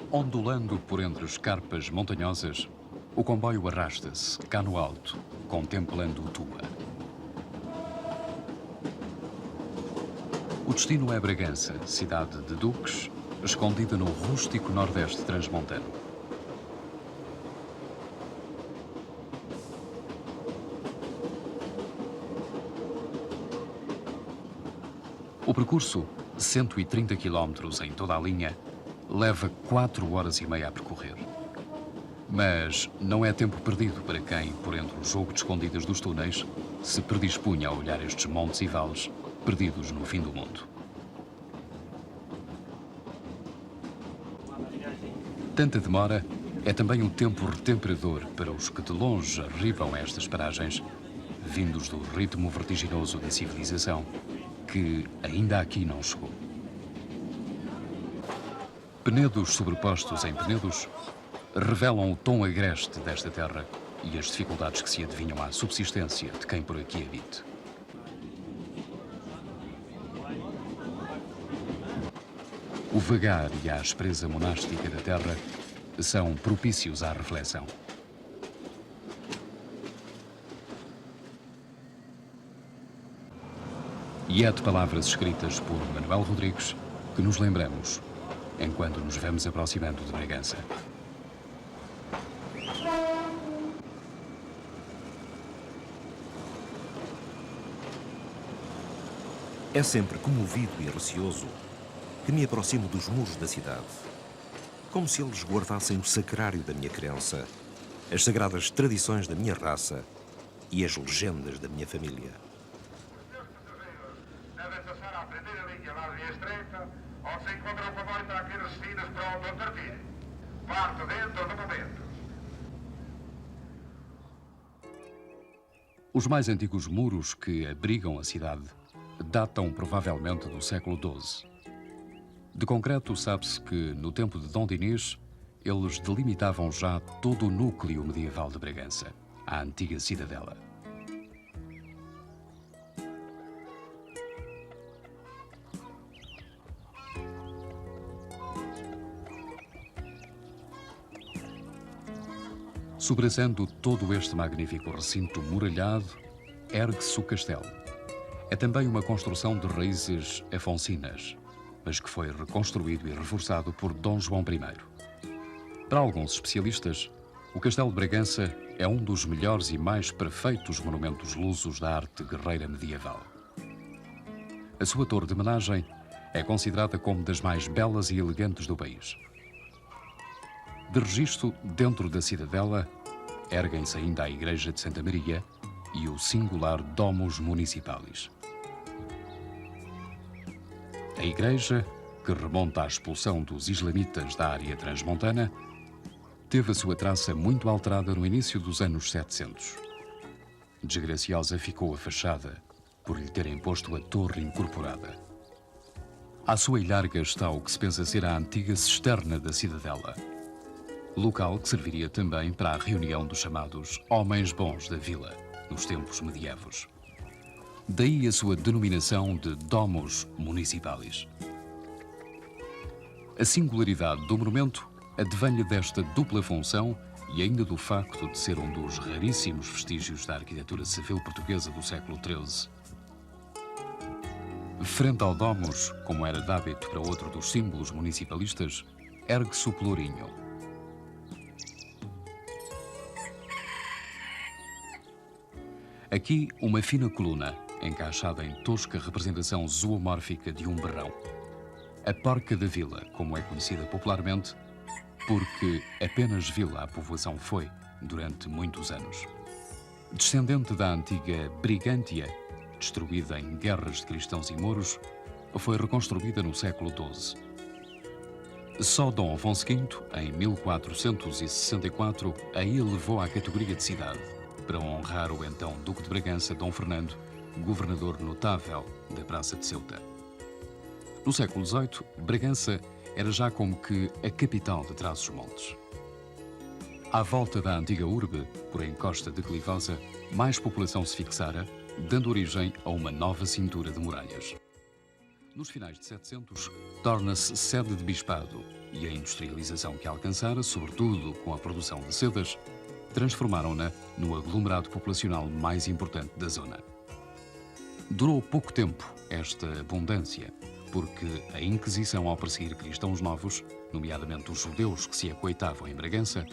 Ondulando por entre escarpas montanhosas, o comboio arrasta-se, cá no alto, contemplando o Tua. O destino é Bragança, cidade de duques, escondida no rústico nordeste transmontano. O percurso, 130 km em toda a linha, leva 4 horas e meia a percorrer. Mas não é tempo perdido para quem, por entre o jogo de escondidas dos túneis, se predispunha a olhar estes montes e vales perdidos no fim do mundo. Tanta demora é também um tempo retemperador para os que de longe arribam a estas paragens, vindos do ritmo vertiginoso da civilização, que ainda aqui não chegou. Penedos sobrepostos em penedos revelam o tom agreste desta terra e as dificuldades que se adivinham à subsistência de quem por aqui habite. O vagar e a aspereza monástica da terra são propícios à reflexão. E é de palavras escritas por Manuel Rodrigues que nos lembramos enquanto nos vamos aproximando de Bragança. É sempre comovido e receoso que me aproximo dos muros da cidade, como se eles guardassem o sacrário da minha crença, as sagradas tradições da minha raça e as legendas da minha família. Devem passar a aprender a linha larga e estreita, onde se encontra o comboio para aqueles destinos para onde partir. Parte dentro do momento. Os mais antigos muros que abrigam a cidade datam provavelmente do século XII. De concreto, sabe-se que, no tempo de Dom Dinis, eles delimitavam já todo o núcleo medieval de Bragança, a antiga cidadela. Sobressalendo todo este magnífico recinto muralhado, ergue-se o castelo. É também uma construção de raízes afonsinas, mas que foi reconstruído e reforçado por Dom João I. Para alguns especialistas, o Castelo de Bragança é um dos melhores e mais perfeitos monumentos lusos da arte guerreira medieval. A sua torre de homenagem é considerada como das mais belas e elegantes do país. De registro, dentro da cidadela, erguem-se ainda a Igreja de Santa Maria e o singular Domus Municipalis. A igreja, que remonta à expulsão dos islamitas da área transmontana, teve a sua traça muito alterada no início dos anos 700. Desgraciosa ficou a fachada por lhe terem posto a torre incorporada. À sua ilharga está o que se pensa ser a antiga cisterna da cidadela, local que serviria também para a reunião dos chamados Homens Bons da Vila, nos tempos medievos. Daí a sua denominação de Domus Municipalis. A singularidade do monumento advém desta dupla função e ainda do facto de ser um dos raríssimos vestígios da arquitetura civil portuguesa do século XIII. Frente ao Domus, como era de hábito para outro dos símbolos municipalistas, ergue-se o Pelourinho. Aqui, uma fina coluna, encaixada em tosca representação zoomórfica de um berrão. A Porca da Vila, como é conhecida popularmente, porque apenas vila a povoação foi durante muitos anos. Descendente da antiga Brigantia, destruída em guerras de cristãos e mouros, foi reconstruída no século XII. Só Dom Afonso V, em 1464, a elevou à categoria de cidade, para honrar o então Duque de Bragança, Dom Fernando, governador notável da Praça de Ceuta. No século XVIII, Bragança era já como que a capital de Trás-os-Montes. À volta da antiga urbe, por encosta declivosa, mais população se fixara, dando origem a uma nova cintura de muralhas. Nos finais de 700, torna-se sede de bispado e a industrialização que alcançara, sobretudo com a produção de sedas, transformaram-na no aglomerado populacional mais importante da zona. Durou pouco tempo esta abundância, porque a Inquisição, ao perseguir cristãos novos, nomeadamente os judeus que se acoitavam em Bragança,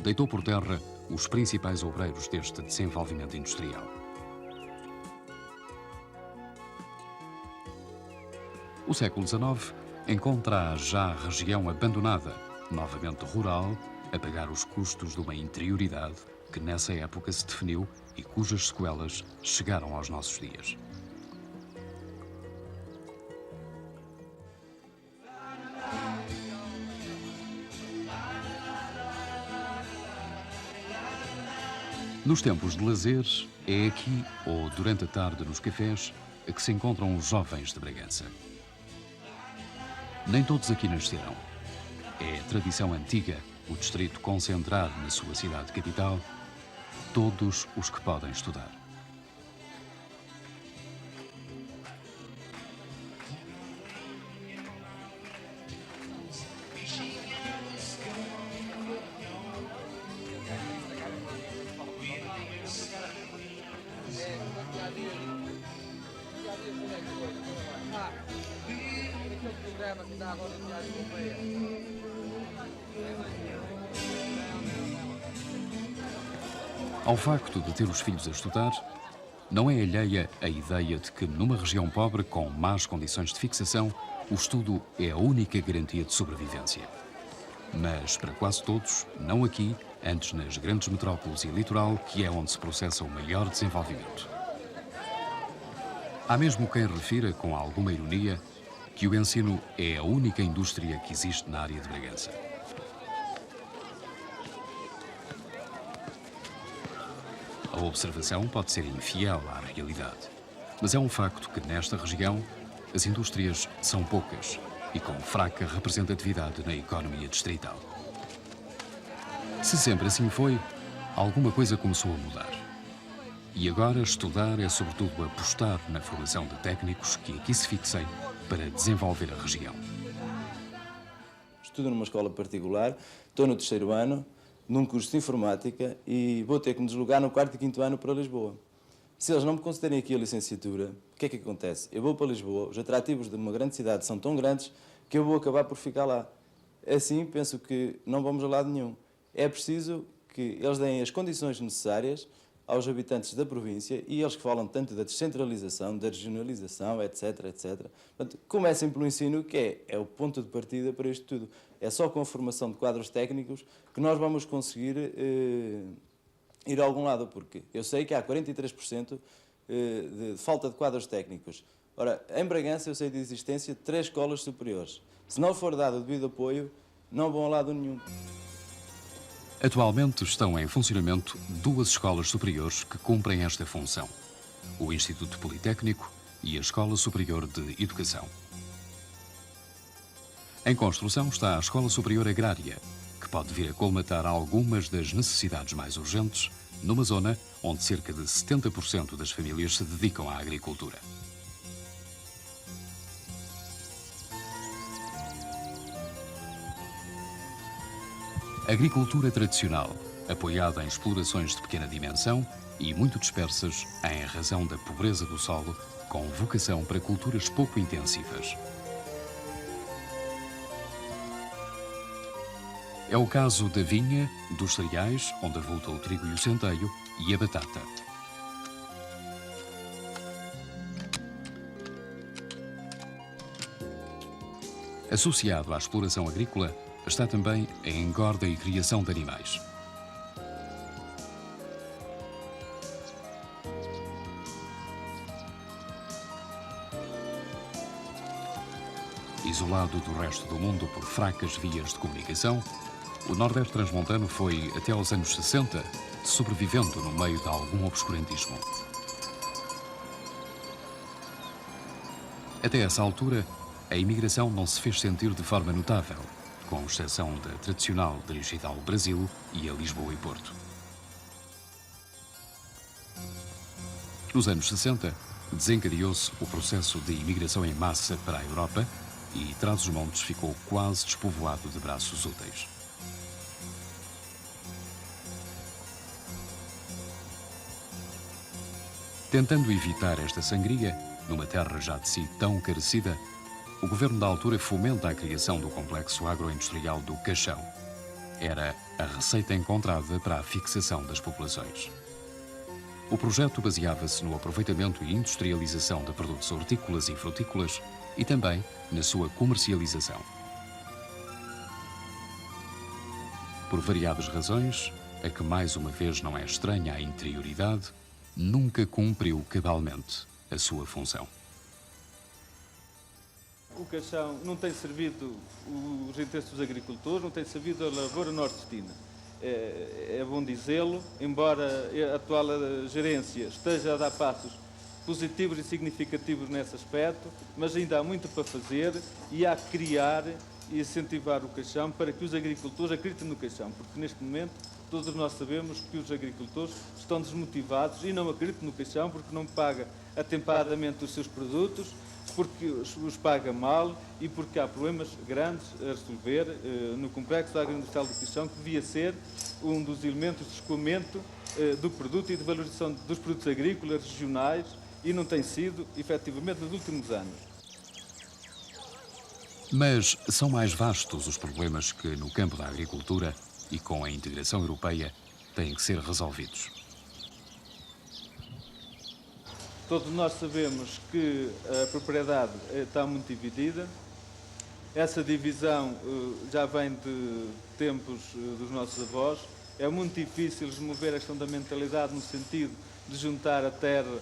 deitou por terra os principais obreiros deste desenvolvimento industrial. O século XIX encontra já a região abandonada, novamente rural, a pagar os custos de uma interioridade que nessa época se definiu e cujas sequelas chegaram aos nossos dias. Nos tempos de lazer, é aqui, ou durante a tarde nos cafés, que se encontram os jovens de Bragança. Nem todos aqui nasceram. É a tradição antiga o distrito concentrar na sua cidade capital todos os que podem estudar. Ao facto de ter os filhos a estudar, não é alheia a ideia de que numa região pobre com más condições de fixação, o estudo é a única garantia de sobrevivência. Mas para quase todos, não aqui, antes nas grandes metrópoles e litoral, que é onde se processa o maior desenvolvimento. Há mesmo quem refira, com alguma ironia, que o ensino é a única indústria que existe na área de Bragança. A observação pode ser infiel à realidade, mas é um facto que nesta região as indústrias são poucas e com fraca representatividade na economia distrital. Se sempre assim foi, alguma coisa começou a mudar. E agora estudar é sobretudo apostar na formação de técnicos que aqui se fixem para desenvolver a região. Estudo numa escola particular, estou no 3º ano, num curso de informática e vou ter que me deslocar no 4º e 5º ano para Lisboa. Se eles não me concederem aqui a licenciatura, o que é que acontece? Eu vou para Lisboa, os atrativos de uma grande cidade são tão grandes que eu vou acabar por ficar lá. Assim, penso que não vamos a lado nenhum. É preciso que eles deem as condições necessárias aos habitantes da província e eles que falam tanto da descentralização, da regionalização, etc, etc. Portanto, comecem pelo ensino, que é o ponto de partida para isto tudo. É só com a formação de quadros técnicos que nós vamos conseguir ir a algum lado, porque eu sei que há 43% de falta de quadros técnicos. Ora, em Bragança eu sei de existência de 3 escolas superiores. Se não for dado o devido apoio, não vão a lado nenhum. Atualmente estão em funcionamento 2 escolas superiores que cumprem esta função: o Instituto Politécnico e a Escola Superior de Educação. Em construção está a Escola Superior Agrária, que pode vir a colmatar algumas das necessidades mais urgentes numa zona onde cerca de 70% das famílias se dedicam à agricultura. Agricultura tradicional, apoiada em explorações de pequena dimensão e muito dispersas em razão da pobreza do solo, com vocação para culturas pouco intensivas. É o caso da vinha, dos cereais, onde avulta o trigo e o centeio, e a batata. Associado à exploração agrícola está também a engorda e criação de animais. Isolado do resto do mundo por fracas vias de comunicação, o Nordeste transmontano foi, até aos anos 60, sobrevivendo no meio de algum obscurantismo. Até essa altura, a imigração não se fez sentir de forma notável, com exceção da tradicional dirigida ao Brasil e a Lisboa e Porto. Nos anos 60, desencadeou-se o processo de imigração em massa para a Europa e Trás-os-Montes ficou quase despovoado de braços úteis. Tentando evitar esta sangria, numa terra já de si tão carecida, o governo da altura fomenta a criação do complexo agroindustrial do Caixão. Era a receita encontrada para a fixação das populações. O projeto baseava-se no aproveitamento e industrialização de produtos hortícolas e frutícolas e também na sua comercialização. Por variadas razões, a que mais uma vez não é estranha à interioridade, nunca cumpriu cabalmente a sua função. O Caixão não tem servido os interesses dos agricultores, não tem servido a lavoura nordestina. É bom dizê-lo, embora a atual gerência esteja a dar passos positivos e significativos nesse aspecto, mas ainda há muito para fazer e há que criar e incentivar o Caixão para que os agricultores acreditem no Caixão, porque neste momento todos nós sabemos que os agricultores estão desmotivados e não acreditam no Caixão porque não paga atempadamente os seus produtos, porque os paga mal e porque há problemas grandes a resolver no complexo agroindustrial do Caixão, que devia ser um dos elementos de escoamento do produto e de valorização dos produtos agrícolas regionais e não tem sido, efetivamente, nos últimos anos. Mas são mais vastos os problemas que, no campo da agricultura e com a integração europeia, têm que ser resolvidos. Todos nós sabemos que a propriedade está muito dividida. Essa divisão já vem de tempos dos nossos avós. É muito difícil remover a questão da mentalidade no sentido de juntar a terra,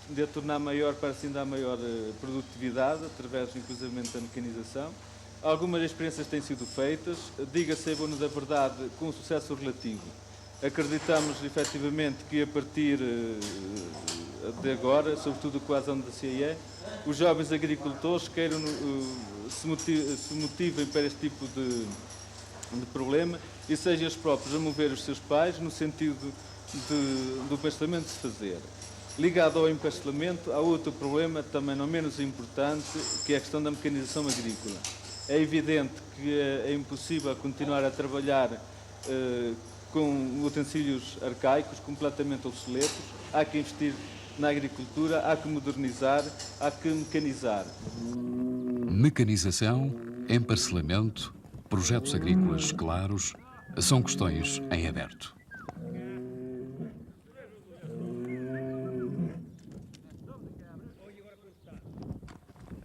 de a tornar maior para assim dar maior produtividade, através inclusivamente da mecanização. Algumas experiências têm sido feitas, diga-se a boa da verdade, com um sucesso relativo. Acreditamos efetivamente que a partir de agora, sobretudo com a adesão da CIE, os jovens agricultores queiram se motivem para este tipo de problema e sejam os próprios a mover os seus pais no sentido do empastelamento de se fazer. Ligado ao empastelamento, há outro problema também não menos importante, que é a questão da mecanização agrícola. É evidente que é impossível continuar a trabalhar com utensílios arcaicos, completamente obsoletos. Há que investir na agricultura, há que modernizar, há que mecanizar. Mecanização, emparcelamento, projetos agrícolas claros, são questões em aberto.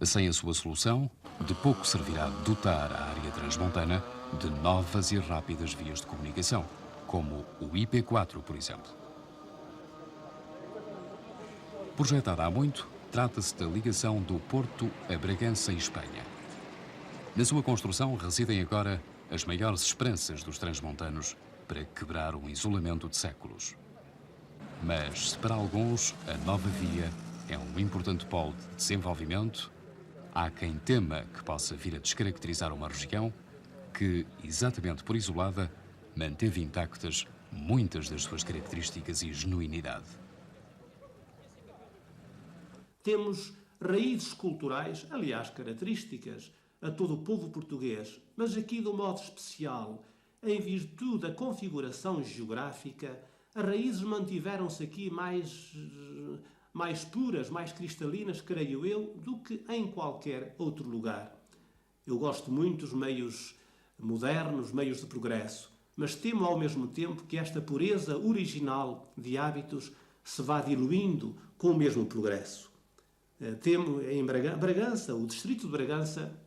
Sem a sua solução, de pouco servirá dotar a área transmontana de novas e rápidas vias de comunicação, como o IP4, por exemplo. Projetada há muito, trata-se da ligação do Porto a Bragança e Espanha. Na sua construção residem agora as maiores esperanças dos transmontanos para quebrar um isolamento de séculos. Mas, se para alguns a nova via é um importante polo de desenvolvimento, há quem tema que possa vir a descaracterizar uma região que, exatamente por isolada, manteve intactas muitas das suas características e genuinidade. Temos raízes culturais, aliás, características a todo o povo português, mas aqui de um modo especial, em virtude da configuração geográfica, as raízes mantiveram-se aqui mais puras, mais cristalinas, creio eu, do que em qualquer outro lugar. Eu gosto muito dos meios modernos, meios de progresso, mas temo ao mesmo tempo que esta pureza original de hábitos se vá diluindo com o mesmo progresso. Temo em Bragança, o distrito de Bragança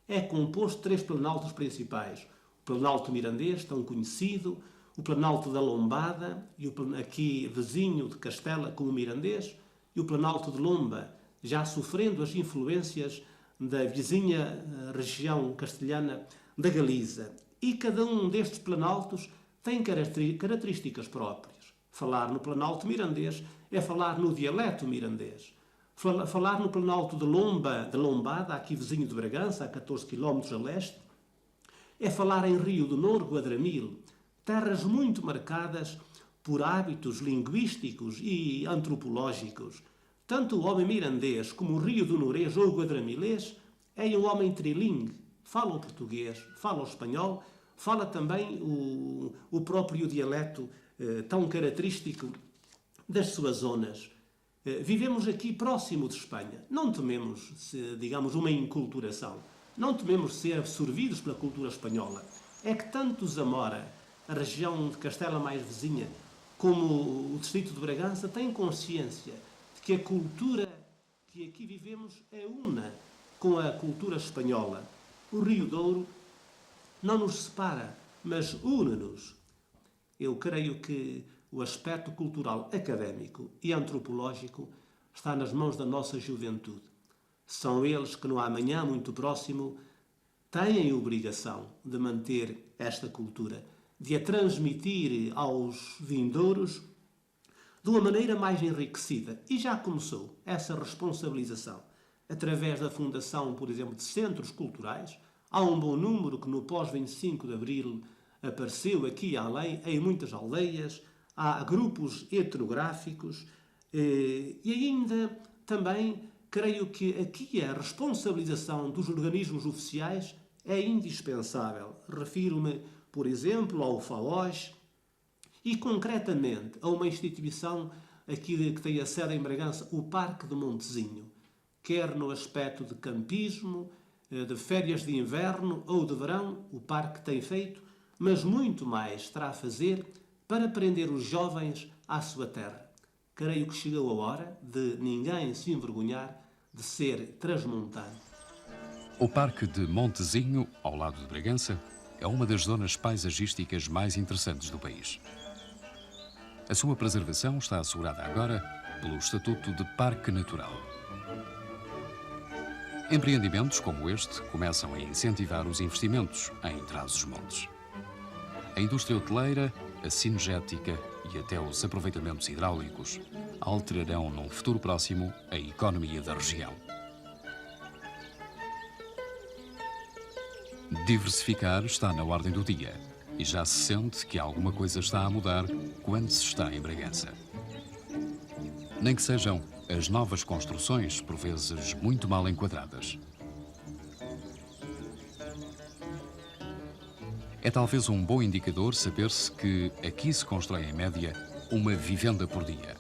é composto de 3 planaltos principais. O Planalto Mirandês, tão conhecido, o Planalto da Lombada, e aqui vizinho de Castela com o Mirandês, e o Planalto de Lomba, já sofrendo as influências da vizinha região castelhana da Galiza. E cada um destes planaltos tem características próprias. Falar no Planalto Mirandês é falar no dialeto mirandês. Falar no Planalto de Lombada, aqui vizinho de Bragança, a 14 km a leste, é falar em Rio do Norgo, Adramil, terras muito marcadas por hábitos linguísticos e antropológicos, Tanto o homem mirandês como o Rio do Nurês ou o Guadramilês é um homem trilingue. Fala o português, fala o espanhol, fala também o próprio dialeto tão característico das suas zonas. Vivemos aqui próximo de Espanha. Não tememos, digamos, uma enculturação. Não tememos ser absorvidos pela cultura espanhola. É que tanto Zamora, a região de Castela mais vizinha, como o distrito de Bragança têm consciência de que a cultura que aqui vivemos é una com a cultura espanhola. O Rio Douro não nos separa, mas une-nos. Eu creio que o aspecto cultural, académico e antropológico está nas mãos da nossa juventude. São eles que no amanhã muito próximo têm a obrigação de manter esta cultura, de a transmitir aos vindouros de uma maneira mais enriquecida. E já começou essa responsabilização através da fundação, por exemplo, de centros culturais. Há um bom número que no pós-25 de Abril apareceu aqui além, em muitas aldeias. Há grupos etnográficos e ainda também creio que aqui a responsabilização dos organismos oficiais é indispensável. Refiro-me, por exemplo, ao FAOS e, concretamente, a uma instituição aqui que tem a sede em Bragança, o Parque de Montezinho, quer no aspecto de campismo, de férias de inverno ou de verão, o parque tem feito, mas muito mais terá a fazer para prender os jovens à sua terra. Creio que chegou a hora de ninguém se envergonhar de ser transmontano. O Parque de Montezinho, ao lado de Bragança, é uma das zonas paisagísticas mais interessantes do país. A sua preservação está assegurada agora pelo Estatuto de Parque Natural. Empreendimentos como este começam a incentivar os investimentos em Trás-os-Montes. A indústria hoteleira, a cinegética e até os aproveitamentos hidráulicos alterarão num futuro próximo a economia da região. Diversificar está na ordem do dia e já se sente que alguma coisa está a mudar quando se está em Bragança. Nem que sejam as novas construções, por vezes muito mal enquadradas. É talvez um bom indicador saber-se que aqui se constrói em média uma vivenda por dia.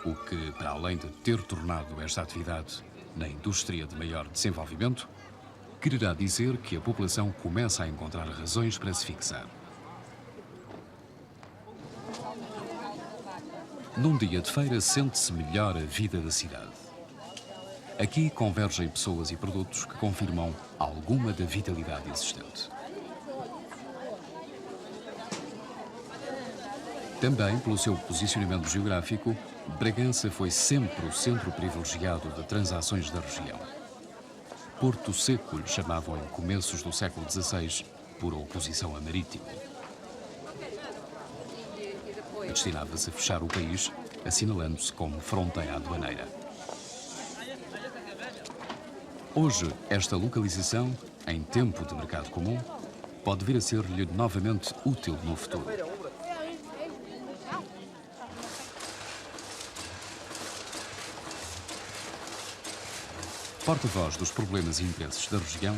O que, para além de ter tornado esta atividade na indústria de maior desenvolvimento, quererá dizer que a população começa a encontrar razões para se fixar. Num dia de feira sente-se melhor a vida da cidade. Aqui convergem pessoas e produtos que confirmam alguma da vitalidade existente. Também pelo seu posicionamento geográfico, Bragança foi sempre o centro privilegiado de transações da região. Porto Seco lhe chamavam em começos do século XVI por oposição a marítimo. Destinava-se a fechar o país, assinalando-se como fronteira aduaneira. Hoje, esta localização, em tempo de mercado comum, pode vir a ser-lhe novamente útil no futuro. Porta-voz dos problemas e interesses da região,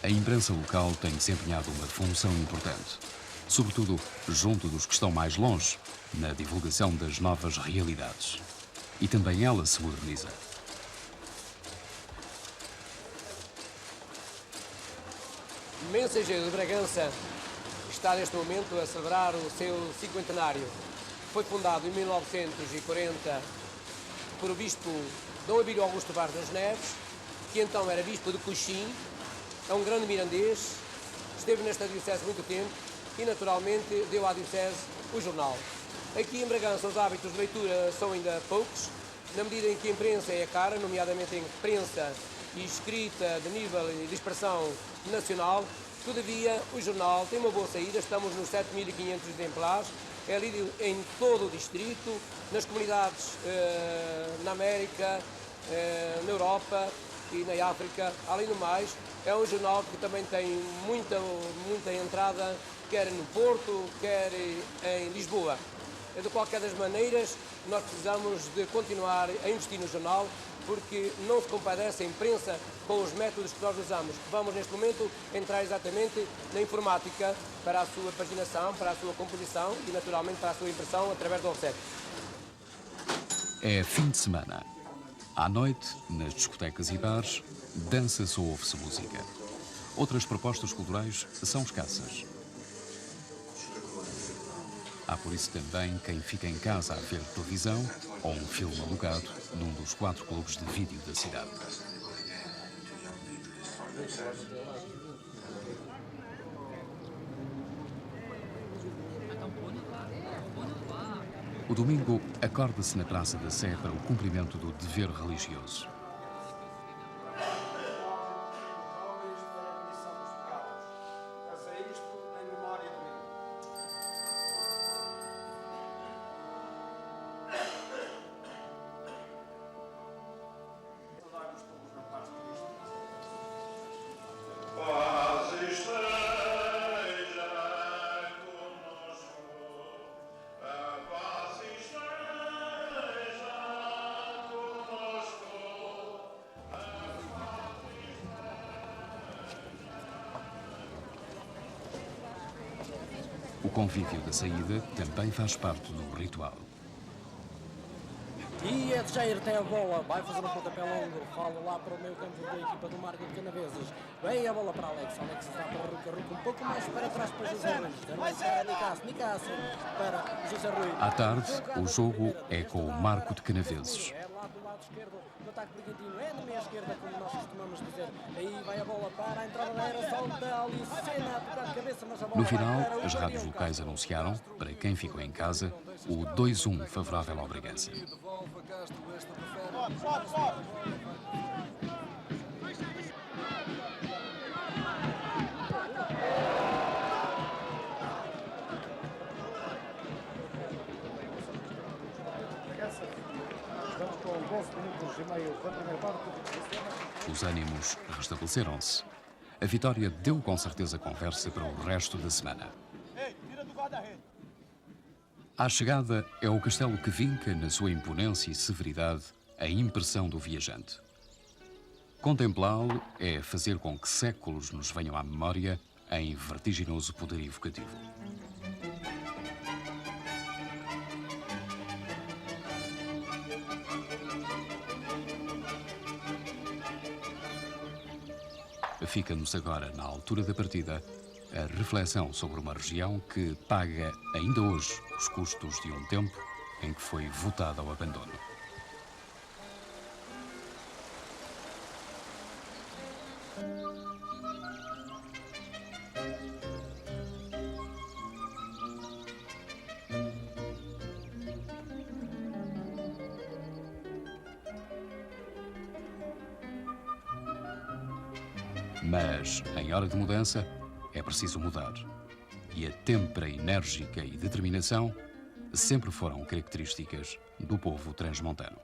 a imprensa local tem desempenhado uma função importante, sobretudo junto dos que estão mais longe, na divulgação das novas realidades. E também ela se moderniza. O Mensageiro de Bragança está neste momento a celebrar o seu cinquentenário. Foi fundado em 1940 por o bispo Dom Abílio Augusto Vaz das Neves, que então era bispo de Coxim, é um grande mirandês, esteve nesta diocese muito tempo e naturalmente deu à diocese o jornal. Aqui em Bragança os hábitos de leitura são ainda poucos, na medida em que a imprensa é cara, nomeadamente a imprensa e escrita de nível de expressão nacional. Todavia, o jornal tem uma boa saída, estamos nos 7.500 exemplares, é lido em todo o distrito, nas comunidades na América, na Europa e na África. Além do mais, é um jornal que também tem muita entrada, quer no Porto, quer em Lisboa. De qualquer das maneiras, nós precisamos de continuar a investir no jornal, porque não se compadece a imprensa com os métodos que nós usamos. Vamos, neste momento, entrar exatamente na informática para a sua paginação, para a sua composição e, naturalmente, para a sua impressão através do offset. É fim de semana. À noite, nas discotecas e bares, dança-se ou ouve-se música. Outras propostas culturais são escassas. Há por isso também quem fica em casa a ver televisão ou um filme alugado num dos 4 clubes de vídeo da cidade. O domingo acorda-se na Praça da Sé para o cumprimento do dever religioso. O convívio da saída também faz parte do ritual. E é de Jair, tem a bola, vai fazer um pontapé longo, fala lá para o meio campo da equipa do Marco de Canaveses. Vem a bola para Alex, Alex está para Ruca, um pouco mais para trás para José Rui. Para Nicásio para José Rui. À tarde, o jogo é com o Marco de Canaveses. É lá do lado esquerdo do ataque brigantino, é na meia esquerda, como nós costumamos dizer. Aí vai a bola para a entrada da era, solta ali, cena a tocar de cabeça, mas a bola No final, vai para as o rádios Guardião. locais anunciaram, para quem ficou em casa, o 2-1 favorável ao Bragança. Os ânimos restabeleceram-se. A vitória deu com certeza conversa para o resto da semana. À chegada é o castelo que vinca, na sua imponência e severidade, a impressão do viajante. Contemplá-lo é fazer com que séculos nos venham à memória em vertiginoso poder evocativo. Fica-nos agora, na altura da partida, a reflexão sobre uma região que paga ainda hoje os custos de um tempo em que foi votada ao abandono. Mas, em hora de mudança, é preciso mudar. E a têmpera enérgica e determinação sempre foram características do povo transmontano.